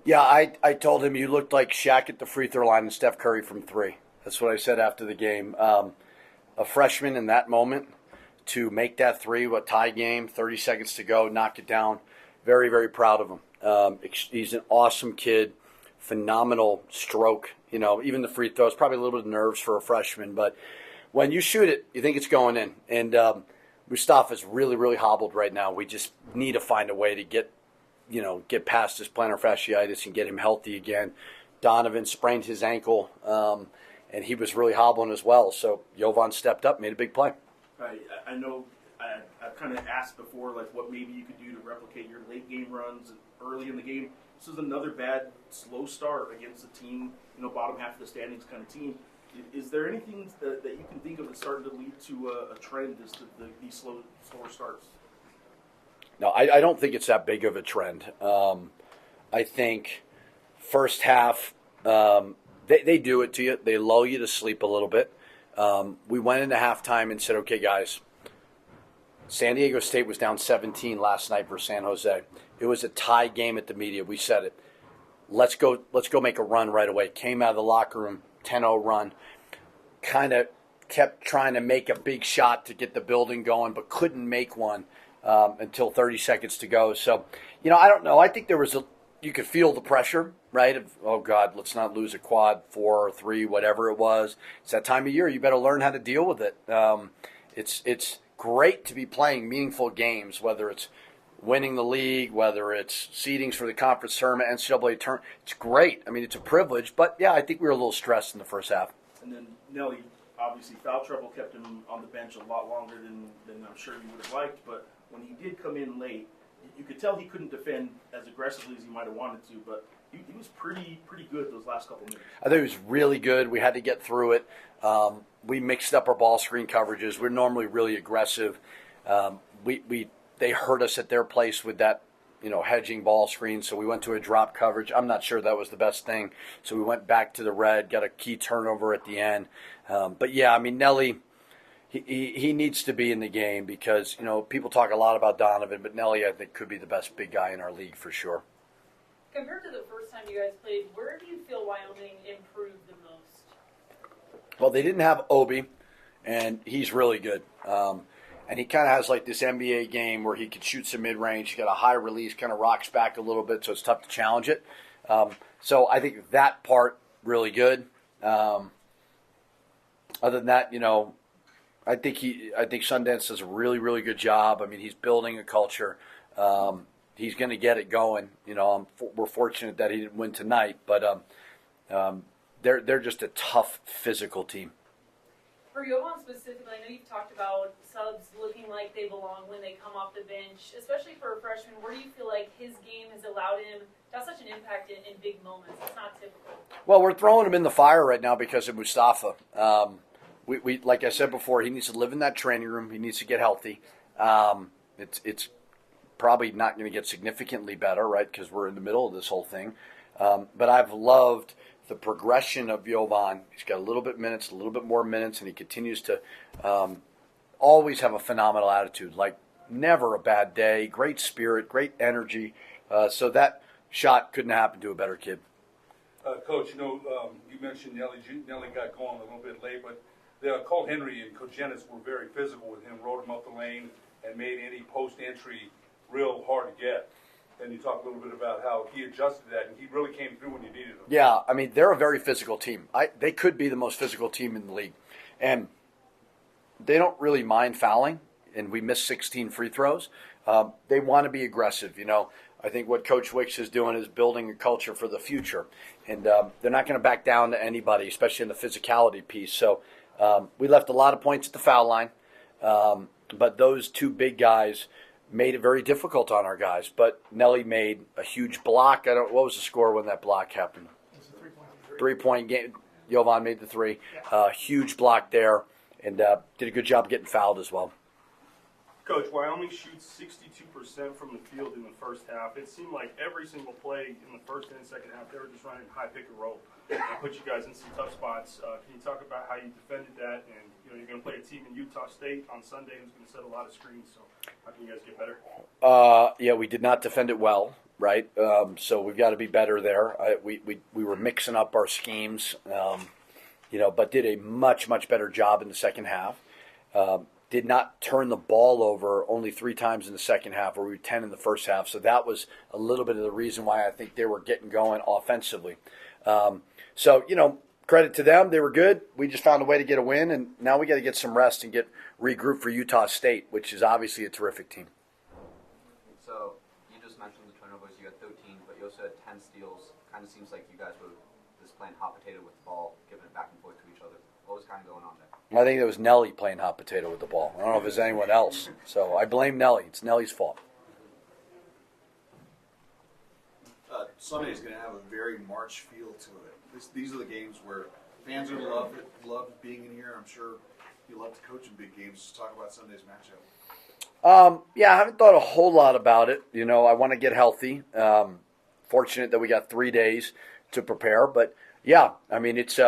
Yeah, I told him you looked like Shaq at the free throw line and Steph Curry from three. That's what I said after the game. A freshman in that moment to make that three, a tie game, 30 seconds to go, knock it down. Very, very proud of him. He's an awesome kid, phenomenal stroke. You know, even the free throws, probably a little bit of nerves for a freshman, but when you shoot it, you think it's going in. And Mustafa's really, really hobbled right now. We just need to find a way to get past his plantar fasciitis and get him healthy again. Donovan sprained his ankle, and he was really hobbling as well. So Jovan stepped up, made a big play. I know I've kind of asked before, like what maybe you could do to replicate your late game runs early in the game. This is another bad slow start against a team, bottom half of the standings kind of team. Is there anything that you can think of that's starting to lead to a trend as to these slower starts? No, I don't think it's that big of a trend. I think first half, they do it to you. They lull you to sleep a little bit. We went into halftime and said, okay, guys, San Diego State was down 17 last night versus San Jose. It was a tie game at the media. We said it. Let's go make a run right away. Came out of the locker room, 10-0 run. Kind of kept trying to make a big shot to get the building going, but couldn't make one until 30 seconds to go. So, I don't know. I think you could feel the pressure, right? Of, oh, God, let's not lose a quad 4 or 3, whatever it was. It's that time of year. You better learn how to deal with it. It's great to be playing meaningful games, whether it's winning the league, whether it's seedings for the conference tournament, NCAA tournament. It's great. I mean, it's a privilege. But, yeah, I think we were a little stressed in the first half. And then Nelly, obviously, foul trouble kept him on the bench a lot longer than I'm sure you would have liked. But when he did come in late, you could tell he couldn't defend as aggressively as he might have wanted to. But he was pretty good those last couple minutes. I think he was really good. We had to get through it. We mixed up our ball screen coverages. We're normally really aggressive. They hurt us at their place with that, hedging ball screen. So we went to a drop coverage. I'm not sure that was the best thing. So we went back to the red, got a key turnover at the end. But yeah, I mean, Nelly, he needs to be in the game because, people talk a lot about Donovan, but Nelly, I think, could be the best big guy in our league for sure. Compared to the first time you guys played, where do you feel Wyoming improved the most? Well, they didn't have Obi, and he's really good. And he kind of has like this NBA game where he could shoot some mid-range. He's got a high release, kind of rocks back a little bit, so it's tough to challenge it. So I think that part really good. Other than that, I think Sundance does a really, really good job. I mean, he's building a culture. He's going to get it going. We're fortunate that he didn't win tonight, but they're just a tough physical team. For Jovan specifically, I know you've talked about subs looking like they belong when they come off the bench, especially for a freshman. Where do you feel like his game has allowed him to have such an impact in big moments? It's not typical. Well, we're throwing him in the fire right now because of Mustafa. We like I said before, he needs to live in that training room. He needs to get healthy. It's probably not going to get significantly better, right, because we're in the middle of this whole thing. But I've loved the progression of Jovan. He's got a little bit more minutes, and he continues to always have a phenomenal attitude, like never a bad day, great spirit, great energy. So that shot couldn't happen to a better kid. Coach, you mentioned Nelly got going a little bit late, but Cole Henry and Coach Jennings were very physical with him, rode him up the lane, and made any post entry real hard to get. And you talk a little bit about how he adjusted that, and he really came through when you needed him. Yeah, I mean, they're a very physical team. They could be the most physical team in the league. And they don't really mind fouling, and we missed 16 free throws. They want to be aggressive. I think what Coach Wicks is doing is building a culture for the future. And they're not going to back down to anybody, especially in the physicality piece. So we left a lot of points at the foul line. But those two big guys made it very difficult on our guys. But Nelly made a huge block. What was the score when that block happened? It was a 3-point. 3-point game. Jovan made the three. Huge block there, and did a good job getting fouled as well. Coach, Wyoming shoots 62% from the field in the first half. It seemed like every single play in the first and second half, they were just running high pick and roll and put you guys in some tough spots. Can you talk about how you defended that and and you're going to play a team in Utah State on Sunday who's going to set a lot of screens. So how can you guys get better? Yeah, we did not defend it well, right? So we've got to be better there. We were mixing up our schemes, but did a much better job in the second half. Did not turn the ball over only 3 times in the second half, where we were 10 in the first half. So that was a little bit of the reason why I think they were getting going offensively. Credit to them. They were good. We just found a way to get a win, and now we got to get some rest and get regrouped for Utah State, which is obviously a terrific team. So you just mentioned the turnovers. You had 13, but you also had 10 steals. Kind of seems like you guys were just playing hot potato with the ball, giving it back and forth to each other. What was kind of going on there? I think it was Nelly playing hot potato with the ball. I don't know if it's anyone else. So I blame Nelly. It's Nelly's fault. Sunday is going to have a very March feel to it. These are the games where fans are love being in here. I'm sure you love to coach in big games. Just talk about Sunday's matchup. I haven't thought a whole lot about it. I want to get healthy. Fortunate that we got 3 days to prepare. But, it's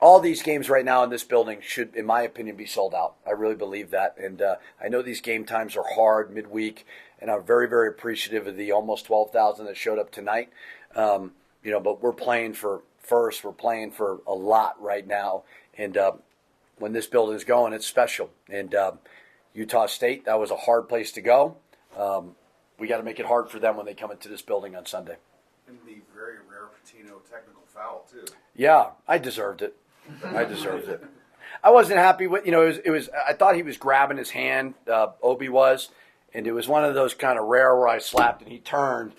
all these games right now in this building should, in my opinion, be sold out. I really believe that. And I know these game times are hard midweek, and I'm very, very appreciative of the almost 12,000 that showed up tonight. But we're playing for first. We're playing for a lot right now. And when this building's going, it's special. And Utah State, that was a hard place to go. We got to make it hard for them when they come into this building on Sunday. And the very rare Pitino technical foul, too. Yeah, I deserved it. I wasn't happy with, it was. I thought he was grabbing his hand, Obi was, and it was one of those kind of rare where I slapped and he turned.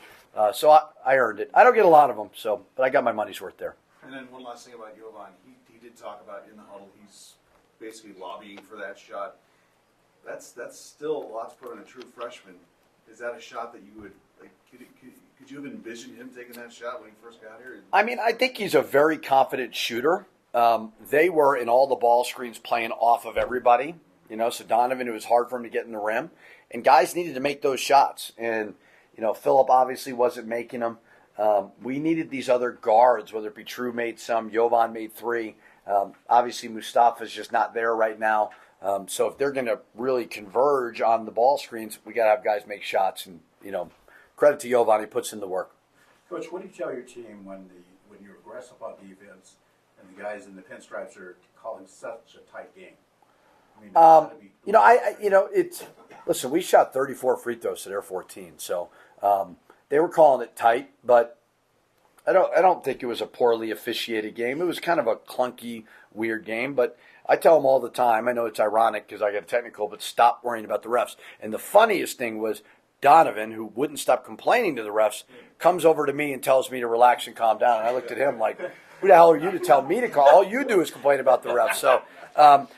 So I earned it. I don't get a lot of them, but I got my money's worth there. And then one last thing about Jovan, he did talk about in the huddle, he's basically lobbying for that shot. That's still a lot to put on a true freshman. Is that a shot that you would, could you have envisioned him taking that shot when he first got here? I think he's a very confident shooter. They were in all the ball screens playing off of everybody, so Donovan, it was hard for him to get in the rim, and guys needed to make those shots. And, Phillip obviously wasn't making them. We needed these other guards, whether it be True made some, Jovan made 3. Obviously Mustafa's just not there right now. So if they're going to really converge on the ball screens, we got to have guys make shots. And, credit to Jovan, he puts in the work. Coach, what do you tell your team when you're aggressive on defense and the guys in the pinstripes are calling such a tight game? Listen, we shot 34 free throws to their 14, so they were calling it tight, but I don't think it was a poorly officiated game. It was kind of a clunky, weird game, but I tell them all the time, I know it's ironic because I got a technical, but stop worrying about the refs. And the funniest thing was Donovan, who wouldn't stop complaining to the refs, comes over to me and tells me to relax and calm down. And I looked at him like, who the hell are you to tell me to calm? All you do is complain about the refs. So,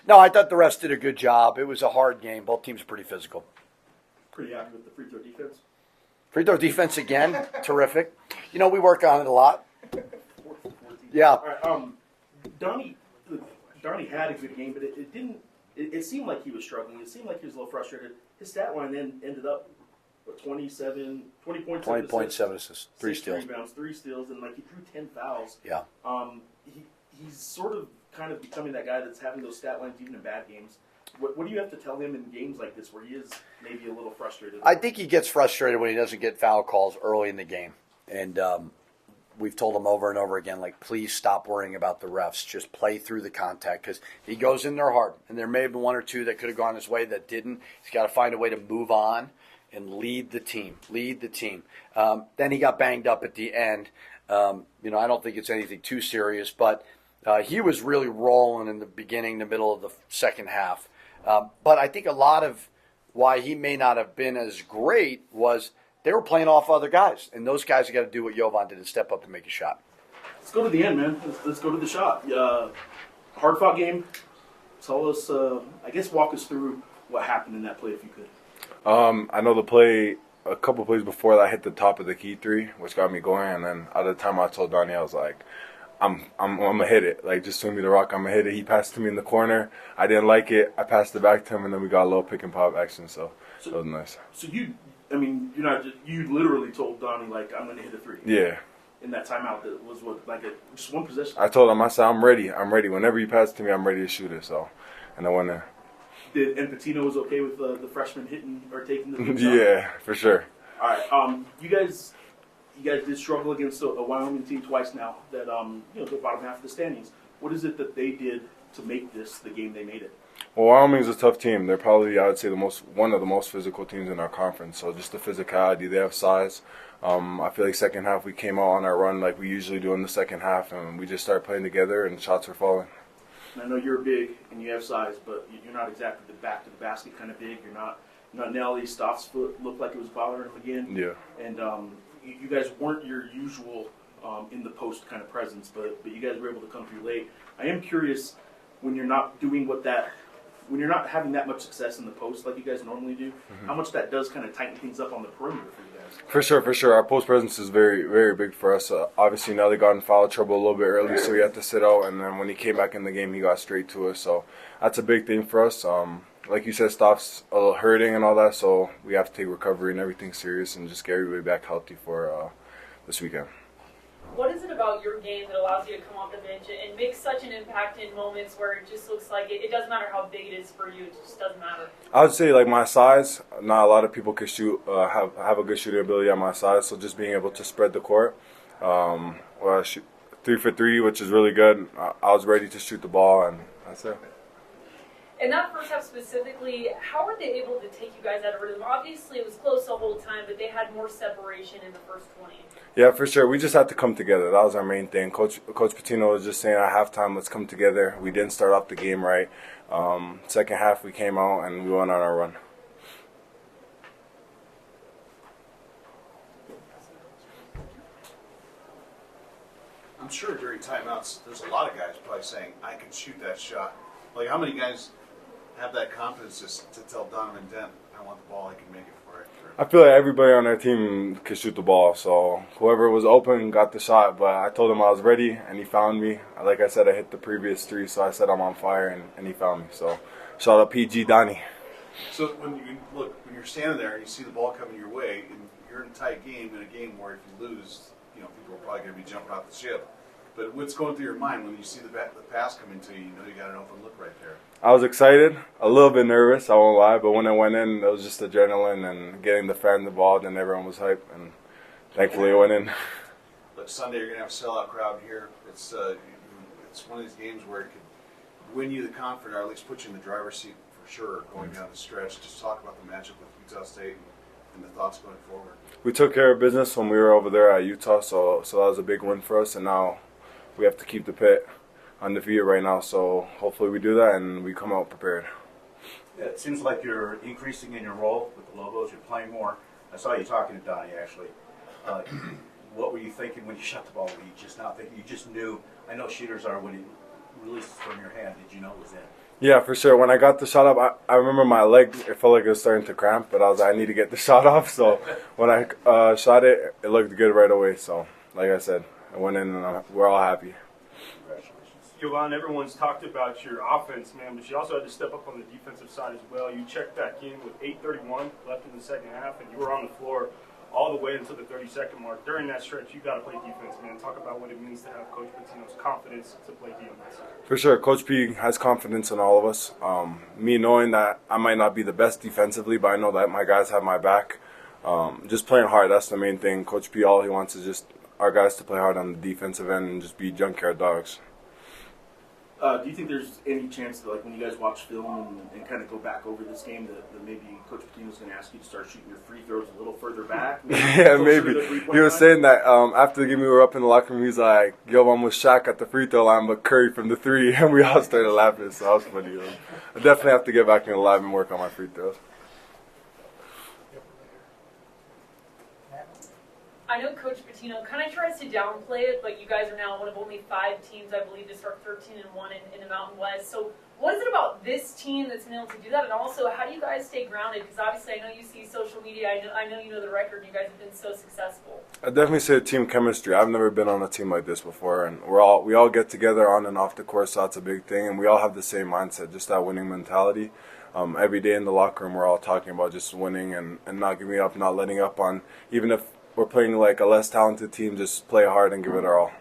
no, I thought the refs did a good job. It was a hard game. Both teams are pretty physical. Pretty happy with the free throw defense. Free throw defense again, terrific. We work on it a lot. 14. Yeah. All right, Donnie had a good game, but it didn't. It seemed like he was struggling. It seemed like he was a little frustrated. His stat line then ended up 20 points, 20.7 assists, 3 6 steals. rebounds, 3 steals, and he drew 10 fouls. Yeah. He's sort of kind of becoming that guy that's having those stat lines even in bad games. What do you have to tell him in games like this where he is maybe a little frustrated? I think he gets frustrated when he doesn't get foul calls early in the game. And we've told him over and over again, please stop worrying about the refs. Just play through the contact because he goes in there hard. And there may have been 1 or 2 that could have gone his way that didn't. He's got to find a way to move on and lead the team. Then he got banged up at the end. I don't think it's anything too serious, but he was really rolling in the beginning, the middle of the second half. But I think a lot of why he may not have been as great was they were playing off other guys, and those guys have got to do what Jovan did and step up and make a shot. Let's go to the end, man. Let's go to the shot. Hard-fought game. Tell us, walk us through what happened in that play if you could. I know the play, a couple plays before that, I hit the top of the key 3, which got me going. And then at the time I told Donnie, I was like, I'm gonna hit it. Just swing me the rock, I'm gonna hit it. He passed to me in the corner. I didn't like it. I passed it back to him, and then we got a little pick and pop action. So that was nice. So you literally told Donnie I'm gonna hit a 3. Yeah. In that timeout, that was just one possession. I told him, I said, I'm ready. Whenever you pass it to me, I'm ready to shoot it. So and I went in. And Pitino was okay with the freshman hitting or taking the big shot? Yeah, for sure. All right. You guys did struggle against a Wyoming team twice now that the bottom half of the standings. What is it that they did to make this the game they made it? Well, Wyoming's a tough team. They're probably, I would say, one of the most physical teams in our conference. So just the physicality, they have size. I feel like second half we came out on our run like we usually do in the second half, and we just started playing together, and shots were falling. And I know you're big and you have size, but you're not exactly the back to the basket kind of big. You're not Nelly. Stoff's foot looked like it was bothering him again. Yeah. And you guys weren't your usual in the post kind of presence, but you guys were able to come through late. I am curious, when you're not doing when you're not having that much success in the post like you guys normally do, how much that does kind of tighten things up on the perimeter for you guys. For sure. Our post presence is very, very big for us. Obviously, Nelly got in foul trouble a little bit early, so he had to sit out. And then when he came back in the game, he got straight to us. So that's a big thing for us. Like you said, Stoff's a little hurting and all that, so we have to take recovery and everything serious and just get everybody back healthy for this weekend. What is it about your game that allows you to come off the bench and make such an impact in moments where it just looks like it doesn't matter how big it is for you, it just doesn't matter? I would say like my size, not a lot of people can shoot, have a good shooting ability at my size, so just being able to spread the court. I shoot 3 for 3, which is really good. I was ready to shoot the ball, and that's it. In that first half specifically, how were they able to take you guys out of rhythm? Obviously, it was close the whole time, but they had more separation in the first 20. Yeah, for sure. We just had to come together. That was our main thing. Coach Pitino was just saying at halftime, let's come together. We didn't start off the game right. Second half, we came out and we went on our run. I'm sure during timeouts, there's a lot of guys probably saying, I can shoot that shot. Like, how many guys have that confidence just to tell Donovan Dent, I want the ball, I can make it for it? I feel like everybody on our team could shoot the ball, so whoever was open got the shot, but I told him I was ready, and he found me. Like I said, I hit the previous 3, so I said I'm on fire, and he found me. So shout out PG Donnie. So when you're standing there and you see the ball coming your way, and you're in a tight game, in a game where if you lose, people are probably going to be jumping off the ship. But what's going through your mind when you see the pass coming to you? You know you got an open look right there. I was excited, a little bit nervous, I won't lie, but when I went in, it was just adrenaline and getting the fans involved, and everyone was hyped, and thankfully it went in. But Sunday you're going to have a sellout crowd here. It's one of these games where it could win you the conference, or at least put you in the driver's seat for sure going down the stretch. Just talk about the matchup with Utah State and the thoughts going forward. We took care of business when we were over there at Utah, so that was a big win for us, and now we have to keep the pit undefeated right now, so hopefully we do that and we come out prepared. Yeah, it seems like you're increasing in your role with the Lobos. You're playing more. I saw you talking to Donnie, actually. What were you thinking when you shot the ball? Were you just not thinking? You just knew? I know shooters are when you release it from your hand. Did you know it was in? Yeah, for sure. When I got the shot up, I remember my leg, it felt like it was starting to cramp, but I was like, I need to get the shot off. So when I shot it, it looked good right away. So like I said, I went in and we're all happy. Jovan, everyone's talked about your offense, man, but you also had to step up on the defensive side as well. You checked back in with 8:31 left in the second half, and you were on the floor all the way until the 30-second mark. During that stretch, you got to play defense, man. Talk about what it means to have Coach Pitino's confidence to play defense. For sure. Coach P has confidence in all of us. Me knowing that I might not be the best defensively, but I know that my guys have my back. Just playing hard, that's the main thing. Coach P, all he wants is just our guys to play hard on the defensive end and just be junkyard dogs. Do you think there's any chance that, like, when you guys watch film and kind of go back over this game, that maybe Coach Pitino's going to ask you to start shooting your free throws a little further back? Yeah, maybe. He was saying that after the game we were up in the locker room, he's like, yo, I'm with Shaq at the free throw line, but Curry from the 3, and we all started laughing, so that was funny. I definitely have to get back in the lab and work on my free throws. I know Coach Pitino kind of tries to downplay it, but you guys are now one of only 5 teams, I believe, to start 13-1 in the Mountain West. So what is it about this team that's been able to do that? And also, how do you guys stay grounded? Because obviously I know you see social media. I know you know the record. You guys have been so successful. I definitely say team chemistry. I've never been on a team like this before. And we all get together on and off the course, so that's a big thing. And we all have the same mindset, just that winning mentality. Every day in the locker room, we're all talking about just winning and not giving up, not letting up on, even if we're playing like a less talented team, just play hard and give it our all.